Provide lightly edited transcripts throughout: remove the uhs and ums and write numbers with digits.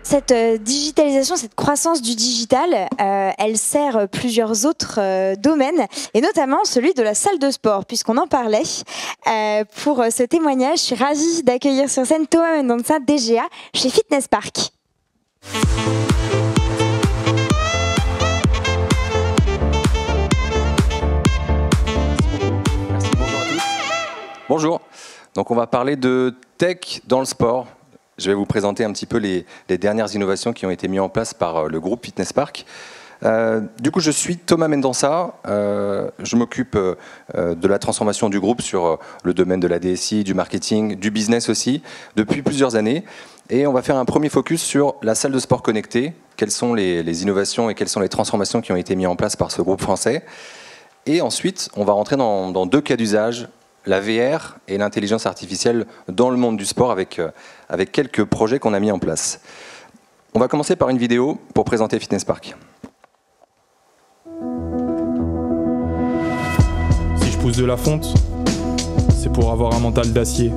Cette digitalisation, cette croissance du digital, elle sert plusieurs autres domaines, et notamment celui de la salle de sport, puisqu'on en parlait. Pour ce témoignage, je suis ravie d'accueillir sur scène Thomas Mendonça, DGA, chez Fitness Park. Merci, bonjour à tous. Bonjour, donc on va parler de tech dans le sport. Je vais vous présenter un petit peu les dernières innovations qui ont été mises en place par le groupe Fitness Park. Du coup, je suis Thomas Mendonça. Je m'occupe de la transformation du groupe sur le domaine de la DSI, du marketing, du business aussi, depuis plusieurs années. Et on va faire un premier focus sur la salle de sport connectée. Quelles sont les innovations et quelles sont les transformations qui ont été mises en place par ce groupe français. Et ensuite, on va rentrer dans deux cas d'usage, la VR et l'intelligence artificielle dans le monde du sport avec quelques projets qu'on a mis en place. On va commencer par une vidéo pour présenter Fitness Park. Si je pousse de la fonte, c'est pour avoir un mental d'acier.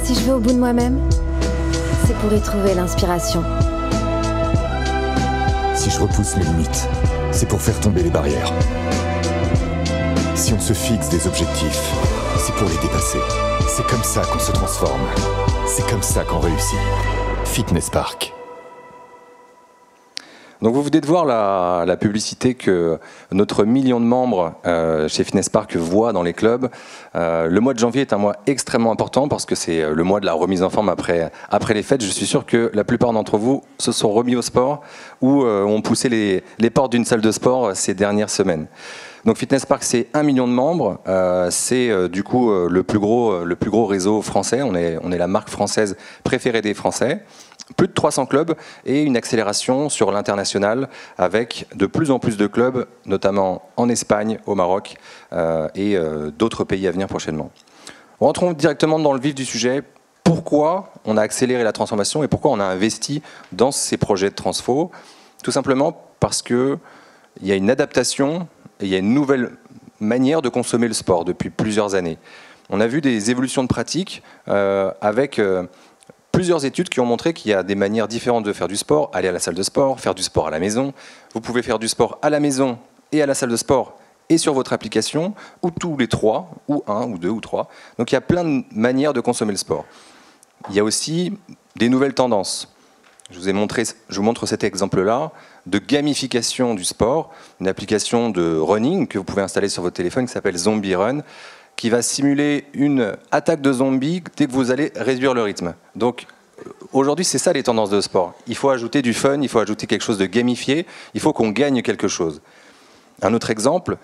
Si je vais au bout de moi-même, c'est pour y trouver l'inspiration. Si je repousse mes limites, c'est pour faire tomber les barrières. Si on se fixe des objectifs, c'est pour les dépasser. C'est comme ça qu'on se transforme. C'est comme ça qu'on réussit. Fitness Park. Donc vous venez de voir la publicité que notre million de membres chez Fitness Park voit dans les clubs. Le mois de janvier est un mois extrêmement important parce que c'est le mois de la remise en forme après les fêtes. Je suis sûr que la plupart d'entre vous se sont remis au sport ou ont poussé les portes d'une salle de sport ces dernières semaines. Donc Fitness Park, c'est 1 million de membres. C'est du coup le plus gros réseau français. On est la marque française préférée des Français. Plus de 300 clubs et une accélération sur l'international avec de plus en plus de clubs, notamment en Espagne, au Maroc et d'autres pays à venir prochainement. Rentrons directement dans le vif du sujet. Pourquoi on a accéléré la transformation et pourquoi on a investi dans ces projets de transfo? Tout simplement parce qu'il y a une adaptation et il y a une nouvelle manière de consommer le sport depuis plusieurs années. On a vu des évolutions de pratiques avec plusieurs études qui ont montré qu'il y a des manières différentes de faire du sport, aller à la salle de sport, faire du sport à la maison. Vous pouvez faire du sport à la maison et à la salle de sport et sur votre application, ou tous les trois, ou un, ou deux, ou trois. Donc il y a plein de manières de consommer le sport. Il y a aussi des nouvelles tendances. Je vous montre cet exemple-là de gamification du sport, une application de running que vous pouvez installer sur votre téléphone qui s'appelle Zombie Run, qui va simuler une attaque de zombies dès que vous allez réduire le rythme. Donc aujourd'hui, c'est ça les tendances de sport. Il faut ajouter du fun, il faut ajouter quelque chose de gamifié, il faut qu'on gagne quelque chose. Un autre exemple,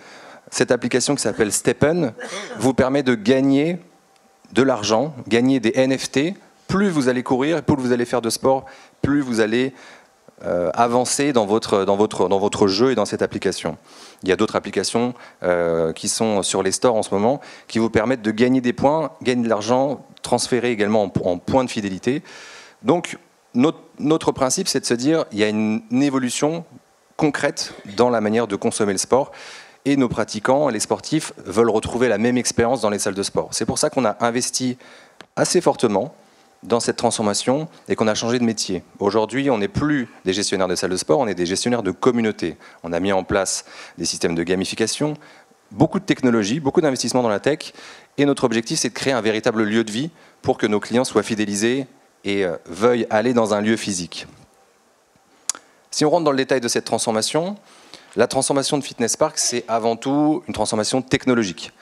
cette application qui s'appelle Steppen vous permet de gagner de l'argent, gagner des NFT. Plus vous allez courir, plus vous allez faire de sport, plus vous allez avancer dans votre jeu et dans cette application. Il y a d'autres applications qui sont sur les stores en ce moment qui vous permettent de gagner des points, gagner de l'argent, transférer également en points de fidélité. Donc notre principe, c'est de se dire il y a une évolution concrète dans la manière de consommer le sport et nos pratiquants, les sportifs, veulent retrouver la même expérience dans les salles de sport. C'est pour ça qu'on a investi assez fortement dans cette transformation et qu'on a changé de métier. Aujourd'hui, on n'est plus des gestionnaires de salles de sport, on est des gestionnaires de communauté. On a mis en place des systèmes de gamification, beaucoup de technologies, beaucoup d'investissements dans la tech, et notre objectif, c'est de créer un véritable lieu de vie pour que nos clients soient fidélisés et veuillent aller dans un lieu physique. Si on rentre dans le détail de cette transformation, la transformation de Fitness Park, c'est avant tout une transformation technologique.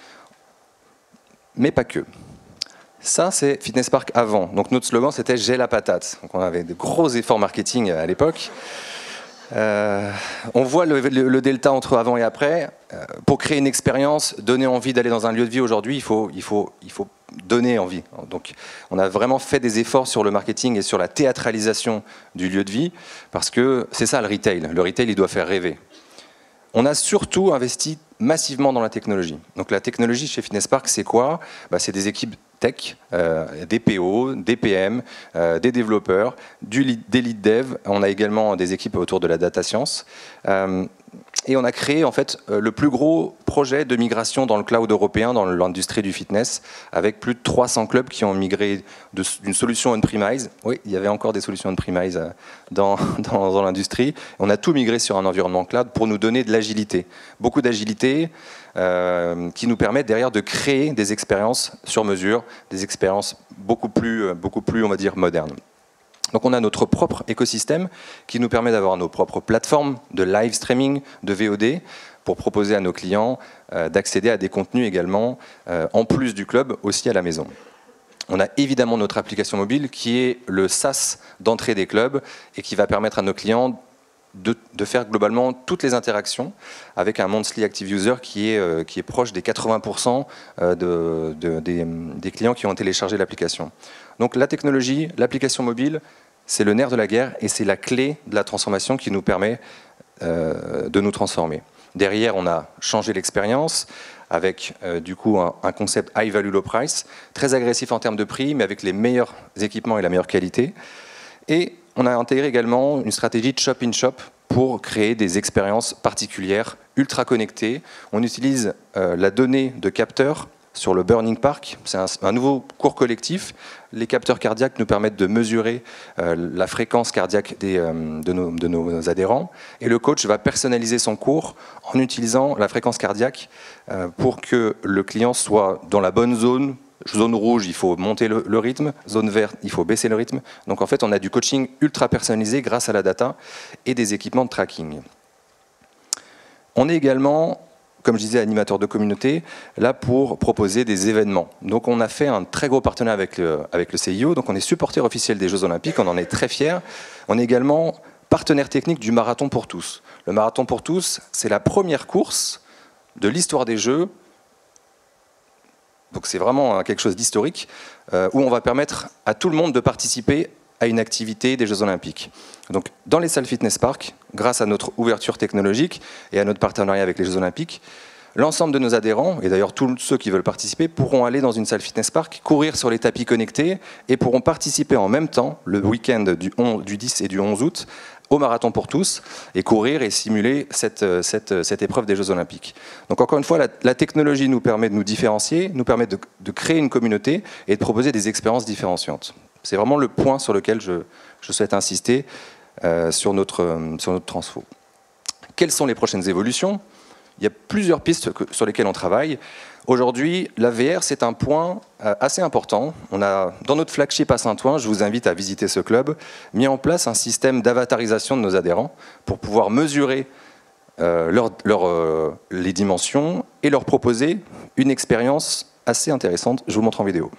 Mais pas que. Ça, c'est Fitness Park avant. Donc notre slogan, c'était « J'ai la patate ». Donc on avait de gros efforts marketing à l'époque. On voit le delta entre avant et après. Pour créer une expérience, donner envie d'aller dans un lieu de vie aujourd'hui, il faut donner envie. Donc on a vraiment fait des efforts sur le marketing et sur la théâtralisation du lieu de vie, parce que c'est ça le retail. Le retail, il doit faire rêver. On a surtout investi massivement dans la technologie. Donc la technologie chez Fitness Park, c'est quoi? C'est des équipes tech, des PO, des PM, des développeurs, des lead dev. On a également des équipes autour de la data science. Et on a créé en fait le plus gros projet de migration dans le cloud européen, dans l'industrie du fitness, avec plus de 300 clubs qui ont migré d'une solution on-premise. Oui, il y avait encore des solutions on-premise dans l'industrie. On a tout migré sur un environnement cloud pour nous donner de l'agilité. Beaucoup d'agilité qui nous permettent derrière de créer des expériences sur mesure, des expériences beaucoup plus on va dire, modernes. Donc on a notre propre écosystème qui nous permet d'avoir nos propres plateformes de live streaming, de VOD, pour proposer à nos clients d'accéder à des contenus également, en plus du club, aussi à la maison. On a évidemment notre application mobile qui est le SaaS d'entrée des clubs et qui va permettre à nos clients de faire globalement toutes les interactions avec un monthly active user qui est proche des 80% des clients qui ont téléchargé l'application. Donc la technologie, l'application mobile, c'est le nerf de la guerre et c'est la clé de la transformation qui nous permet de nous transformer. Derrière, on a changé l'expérience avec du coup un concept high value low price, très agressif en termes de prix, mais avec les meilleurs équipements et la meilleure qualité. Et on a intégré également une stratégie de shop in shop pour créer des expériences particulières, ultra connectées. On utilise la donnée de capteurs sur le Burning Park. C'est un nouveau cours collectif. Les capteurs cardiaques nous permettent de mesurer la fréquence cardiaque de nos adhérents. Et le coach va personnaliser son cours en utilisant la fréquence cardiaque pour que le client soit dans la bonne zone. Zone rouge, il faut monter le rythme. Zone verte, il faut baisser le rythme. Donc en fait, on a du coaching ultra personnalisé grâce à la data et des équipements de tracking. On est également, comme je disais, animateur de communauté, là pour proposer des événements. Donc on a fait un très gros partenariat avec le CIO, donc on est supporter officiel des Jeux Olympiques, on en est très fiers. On est également partenaire technique du Marathon pour tous. Le Marathon pour tous, c'est la première course de l'histoire des Jeux, donc c'est vraiment quelque chose d'historique, où on va permettre à tout le monde de participer à une activité des Jeux Olympiques. Donc, dans les salles Fitness Park, grâce à notre ouverture technologique et à notre partenariat avec les Jeux Olympiques, l'ensemble de nos adhérents, et d'ailleurs tous ceux qui veulent participer, pourront aller dans une salle Fitness Park, courir sur les tapis connectés et pourront participer en même temps, le week-end du 10 et du 11 août, au Marathon pour tous, et courir et simuler cette épreuve des Jeux Olympiques. Donc encore une fois, la technologie nous permet de nous différencier, nous permet de créer une communauté et de proposer des expériences différenciantes. C'est vraiment le point sur lequel je souhaite insister sur notre transfo. Quelles sont les prochaines évolutions ? Il y a plusieurs pistes sur lesquelles on travaille. Aujourd'hui, la VR, c'est un point assez important. On a, dans notre flagship à Saint-Ouen, je vous invite à visiter ce club, mis en place un système d'avatarisation de nos adhérents pour pouvoir mesurer les dimensions et leur proposer une expérience assez intéressante. Je vous montre en vidéo.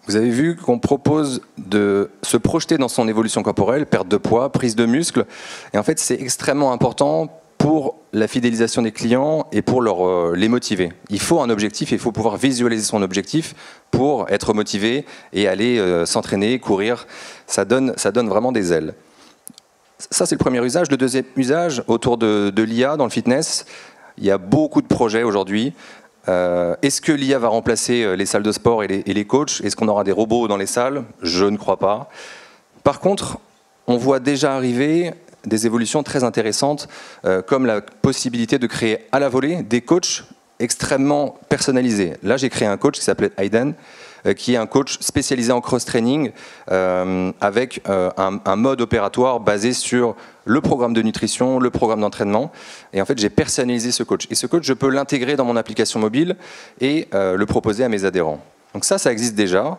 Vous avez vu qu'on propose de se projeter dans son évolution corporelle, perte de poids, prise de muscle. Et en fait, c'est extrêmement important pour la fidélisation des clients et pour les motiver. Il faut un objectif, il faut pouvoir visualiser son objectif pour être motivé et aller s'entraîner, courir. Ça donne vraiment des ailes. Ça, c'est le premier usage. Le deuxième usage, autour de l'IA dans le fitness, il y a beaucoup de projets aujourd'hui. Est-ce que l'IA va remplacer les salles de sport et les coachs? Est-ce qu'on aura des robots dans les salles? Je ne crois pas. Par contre, on voit déjà arriver des évolutions très intéressantes, comme la possibilité de créer à la volée des coachs extrêmement personnalisés. Là, j'ai créé un coach qui s'appelait Aiden, qui est un coach spécialisé en cross-training, avec un mode opératoire basé sur le programme de nutrition, le programme d'entraînement. Et en fait, j'ai personnalisé ce coach. Et ce coach, je peux l'intégrer dans mon application mobile et le proposer à mes adhérents. Donc ça existe déjà.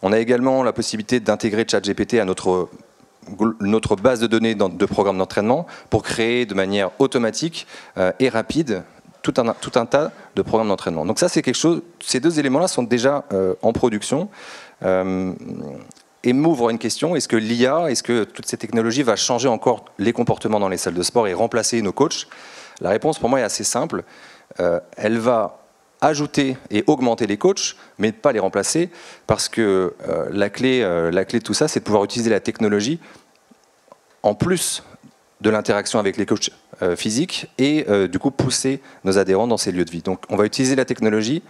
On a également la possibilité d'intégrer ChatGPT à notre base de données de programmes d'entraînement pour créer de manière automatique et rapide tout un tas de programmes d'entraînement. Donc ça, c'est quelque chose. Ces deux éléments-là sont déjà en production. Et m'ouvre une question, est-ce que l'IA, est-ce que toutes ces technologies va changer encore les comportements dans les salles de sport et remplacer nos coachs? La réponse pour moi est assez simple. Elle va ajouter et augmenter les coachs, mais pas les remplacer, parce que la clé de tout ça, c'est de pouvoir utiliser la technologie en plus de l'interaction avec les coachs physiques et du coup pousser nos adhérents dans ces lieux de vie. Donc on va utiliser la technologie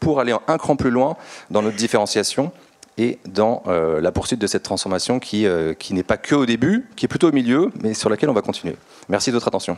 pour aller un cran plus loin dans notre différenciation et dans la poursuite de cette transformation qui n'est pas que au début, qui est plutôt au milieu, mais sur laquelle on va continuer. Merci de votre attention.